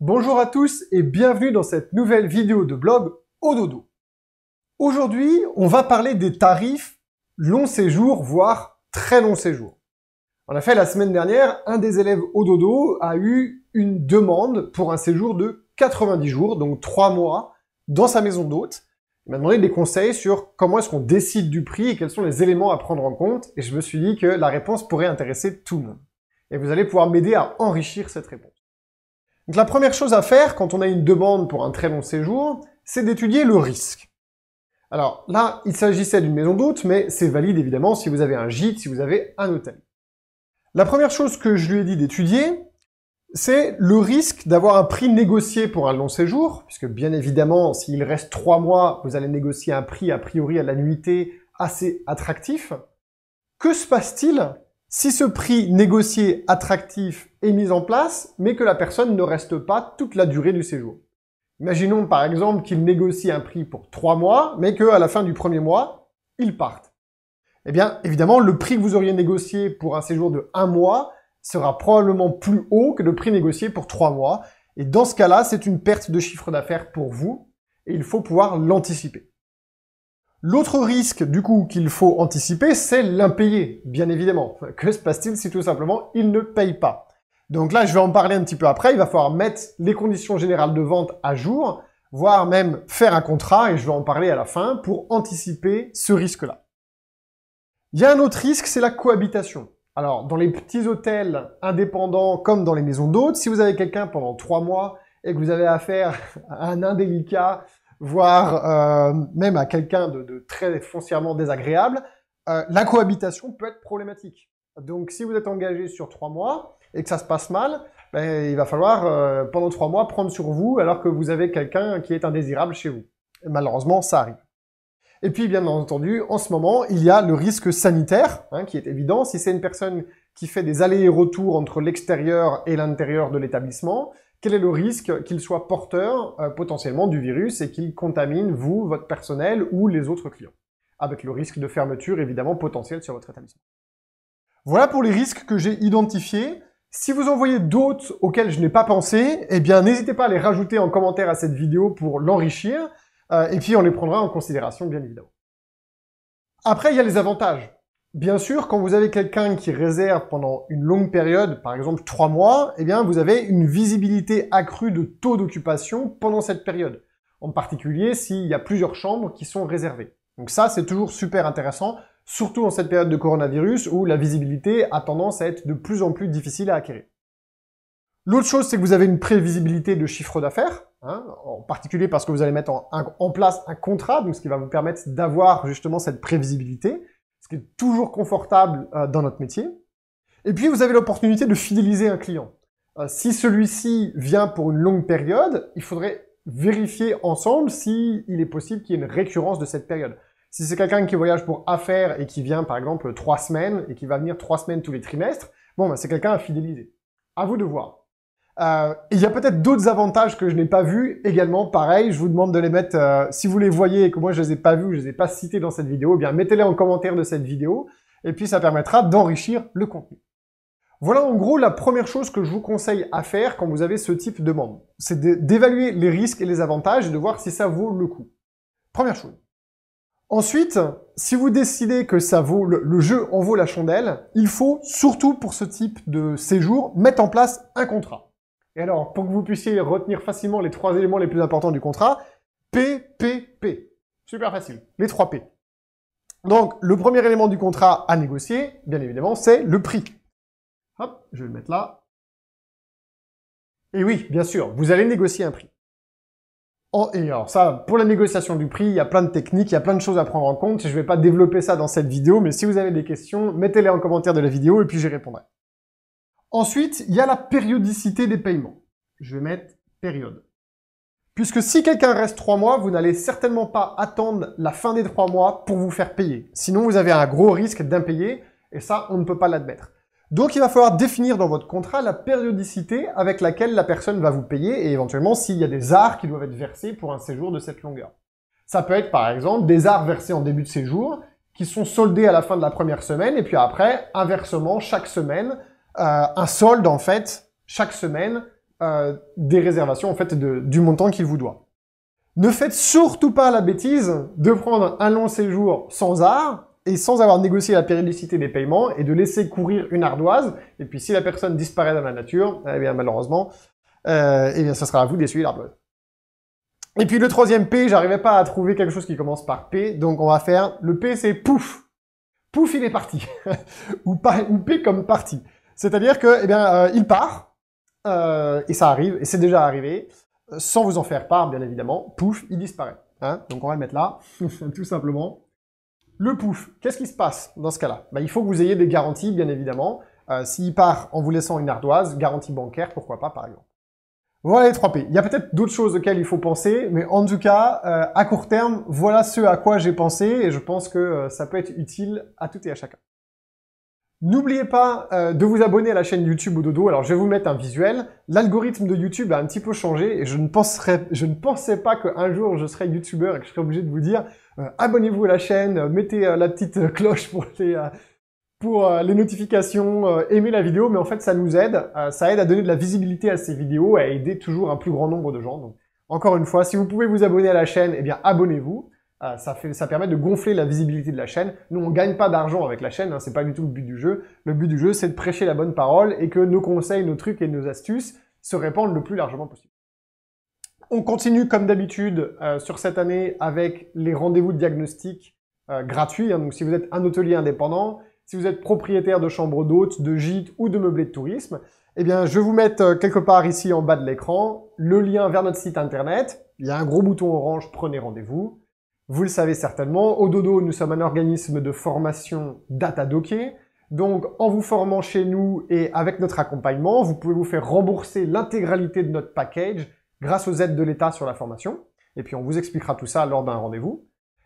Bonjour à tous et bienvenue dans cette nouvelle vidéo de blog au dodo. Aujourd'hui, on va parler des tarifs long séjour, voire très long séjour. En effet, la semaine dernière, un des élèves au dodo a eu une demande pour un séjour de 90 jours, donc 3 mois, dans sa maison d'hôte. Il m'a demandé des conseils sur comment est-ce qu'on décide du prix et quels sont les éléments à prendre en compte, et je me suis dit que la réponse pourrait intéresser tout le monde. Et vous allez pouvoir m'aider à enrichir cette réponse. Donc la première chose à faire quand on a une demande pour un très long séjour, c'est d'étudier le risque. Alors là, il s'agissait d'une maison d'hôte, mais c'est valide évidemment si vous avez un gîte, si vous avez un hôtel. La première chose que je lui ai dit d'étudier, c'est le risque d'avoir un prix négocié pour un long séjour, puisque bien évidemment, s'il reste 3 mois, vous allez négocier un prix a priori à la nuitée assez attractif. Que se passe-t-il si ce prix négocié attractif est mis en place, mais que la personne ne reste pas toute la durée du séjour? Imaginons par exemple qu'il négocie un prix pour 3 mois, mais qu'à la fin du premier mois, il parte. Eh bien, évidemment, le prix que vous auriez négocié pour un séjour de 1 mois sera probablement plus haut que le prix négocié pour 3 mois. Et dans ce cas-là, c'est une perte de chiffre d'affaires pour vous, et il faut pouvoir l'anticiper. L'autre risque, du coup, qu'il faut anticiper, c'est l'impayé, bien évidemment. Que se passe-t-il si tout simplement il ne paye pas? Donc là, je vais en parler un petit peu après. Il va falloir mettre les conditions générales de vente à jour, voire même faire un contrat, et je vais en parler à la fin, pour anticiper ce risque-là. Il y a un autre risque, c'est la cohabitation. Alors, dans les petits hôtels indépendants, comme dans les maisons d'hôtes, si vous avez quelqu'un pendant 3 mois, et que vous avez affaire à un indélicat, voire même à quelqu'un de très foncièrement désagréable, la cohabitation peut être problématique. Donc si vous êtes engagé sur 3 mois et que ça se passe mal, ben, il va falloir pendant 3 mois prendre sur vous alors que vous avez quelqu'un qui est indésirable chez vous. Et malheureusement, ça arrive. Et puis bien entendu, en ce moment, il y a le risque sanitaire, qui est évident. Si c'est une personne qui fait des allers et retours entre l'extérieur et l'intérieur de l'établissement, quel est le risque qu'il soit porteur potentiellement du virus et qu'il contamine vous, votre personnel ou les autres clients, avec le risque de fermeture évidemment potentiel sur votre établissement. Voilà pour les risques que j'ai identifiés. Si vous en voyez d'autres auxquels je n'ai pas pensé, eh bien n'hésitez pas à les rajouter en commentaire à cette vidéo pour l'enrichir, et puis on les prendra en considération bien évidemment. Après, il y a les avantages. Bien sûr, quand vous avez quelqu'un qui réserve pendant une longue période, par exemple 3 mois, eh bien vous avez une visibilité accrue de taux d'occupation pendant cette période. En particulier s'il y a plusieurs chambres qui sont réservées. Donc ça, c'est toujours super intéressant, surtout en cette période de coronavirus où la visibilité a tendance à être de plus en plus difficile à acquérir. L'autre chose, c'est que vous avez une prévisibilité de chiffre d'affaires, en particulier parce que vous allez mettre en place un contrat, donc ce qui va vous permettre d'avoir justement cette prévisibilité, ce qui est toujours confortable dans notre métier. Et puis, vous avez l'opportunité de fidéliser un client. Si celui-ci vient pour une longue période, il faudrait vérifier ensemble s'il est possible qu'il y ait une récurrence de cette période. Si c'est quelqu'un qui voyage pour affaires et qui vient, par exemple, 3 semaines, et qui va venir 3 semaines tous les trimestres, bon, ben, c'est quelqu'un à fidéliser. À vous de voir. Il y a peut-être d'autres avantages que je n'ai pas vus également. Pareil, je vous demande de les mettre, si vous les voyez et que moi je les ai pas vus, je les ai pas cités dans cette vidéo, eh bien mettez-les en commentaire de cette vidéo et puis ça permettra d'enrichir le contenu. Voilà en gros la première chose que je vous conseille à faire quand vous avez ce type de demande. C'est d'évaluer les risques et les avantages et de voir si ça vaut le coup. Première chose. Ensuite, si vous décidez que ça vaut le jeu en vaut la chandelle, il faut surtout pour ce type de séjour mettre en place un contrat. Et alors, pour que vous puissiez retenir facilement les 3 éléments les plus importants du contrat, PPP. Super facile, les 3 P. Donc, le premier élément du contrat à négocier, bien évidemment, c'est le prix. Hop, je vais le mettre là. Et oui, bien sûr, vous allez négocier un prix. Et alors ça, pour la négociation du prix, il y a plein de techniques, il y a plein de choses à prendre en compte. Je ne vais pas développer ça dans cette vidéo, mais si vous avez des questions, mettez-les en commentaire de la vidéo et puis j'y répondrai. Ensuite, il y a la périodicité des paiements. Je vais mettre période. Puisque si quelqu'un reste 3 mois, vous n'allez certainement pas attendre la fin des 3 mois pour vous faire payer. Sinon, vous avez un gros risque d'impayé, et ça, on ne peut pas l'admettre. Donc, il va falloir définir dans votre contrat la périodicité avec laquelle la personne va vous payer, et éventuellement, s'il y a des arts qui doivent être versés pour un séjour de cette longueur. Ça peut être, par exemple, des arts versés en début de séjour, qui sont soldés à la fin de la première semaine, et puis après, inversement, chaque semaine, un solde, en fait, chaque semaine, des réservations en fait du montant qu'il vous doit. Ne faites surtout pas la bêtise de prendre un long séjour sans art et sans avoir négocié la périodicité des paiements et de laisser courir une ardoise. Et puis si la personne disparaît dans la nature, eh bien malheureusement, eh bien ça sera à vous d'essuyer l'ardoise. Et puis le troisième P, j'arrivais pas à trouver quelque chose qui commence par P, donc on va faire le P, c'est pouf. Pouf, il est parti. ou P comme parti. C'est-à-dire que, eh bien, il part, et ça arrive, et c'est déjà arrivé, sans vous en faire part, bien évidemment. Pouf, il disparaît. Hein, donc on va le mettre là, tout simplement. Le pouf, qu'est-ce qui se passe dans ce cas-là? Il faut que vous ayez des garanties, bien évidemment. S'il part en vous laissant une ardoise, garantie bancaire, pourquoi pas, par exemple. Voilà les 3 P. Il y a peut-être d'autres choses auxquelles il faut penser, mais en tout cas, à court terme, voilà ce à quoi j'ai pensé, et je pense que ça peut être utile à tout et à chacun. N'oubliez pas de vous abonner à la chaîne YouTube Ododo. Alors, je vais vous mettre un visuel. L'algorithme de YouTube a un petit peu changé et je ne pensais pas qu'un jour je serais YouTubeur et que je serais obligé de vous dire abonnez-vous à la chaîne, mettez la petite cloche pour les notifications, aimez la vidéo. Mais en fait, ça nous aide. Ça aide à donner de la visibilité à ces vidéos, à aider toujours un plus grand nombre de gens. Donc, encore une fois, si vous pouvez vous abonner à la chaîne, eh bien, abonnez-vous. Ça permet de gonfler la visibilité de la chaîne. Nous, on gagne pas d'argent avec la chaîne, hein, c'est pas du tout le but du jeu. Le but du jeu, c'est de prêcher la bonne parole et que nos conseils, nos trucs et nos astuces se répandent le plus largement possible. On continue comme d'habitude sur cette année avec les rendez-vous de diagnostic gratuits. Hein, donc si vous êtes un hôtelier indépendant, si vous êtes propriétaire de chambres d'hôtes, de gîtes ou de meublés de tourisme, eh bien, je vais vous mettre quelque part ici en bas de l'écran le lien vers notre site internet. Il y a un gros bouton orange, prenez rendez-vous. Vous le savez certainement, Ododo, nous sommes un organisme de formation data-docké. Donc, en vous formant chez nous et avec notre accompagnement, vous pouvez vous faire rembourser l'intégralité de notre package grâce aux aides de l'État sur la formation. Et puis, on vous expliquera tout ça lors d'un rendez-vous.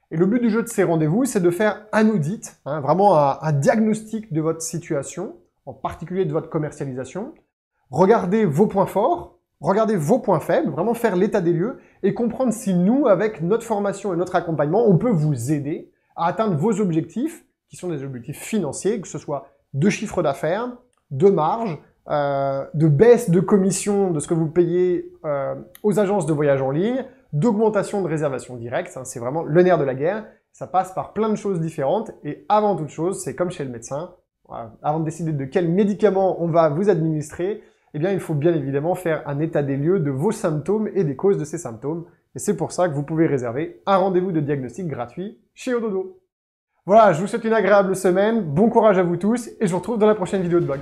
Et le but du jeu de ces rendez-vous, c'est de faire un audit, hein, vraiment un diagnostic de votre situation, en particulier de votre commercialisation. Regardez vos points forts. Regardez vos points faibles, vraiment faire l'état des lieux et comprendre si nous, avec notre formation et notre accompagnement, on peut vous aider à atteindre vos objectifs, qui sont des objectifs financiers, que ce soit de chiffre d'affaires, de marge, de baisse de commission de ce que vous payez aux agences de voyage en ligne, d'augmentation de réservation directe. Hein, c'est vraiment le nerf de la guerre. Ça passe par plein de choses différentes et avant toute chose, c'est comme chez le médecin. Avant de décider de quel médicament on va vous administrer, eh bien, il faut bien évidemment faire un état des lieux de vos symptômes et des causes de ces symptômes. Et c'est pour ça que vous pouvez réserver un rendez-vous de diagnostic gratuit chez Ododo. Voilà, je vous souhaite une agréable semaine, bon courage à vous tous, et je vous retrouve dans la prochaine vidéo de blog.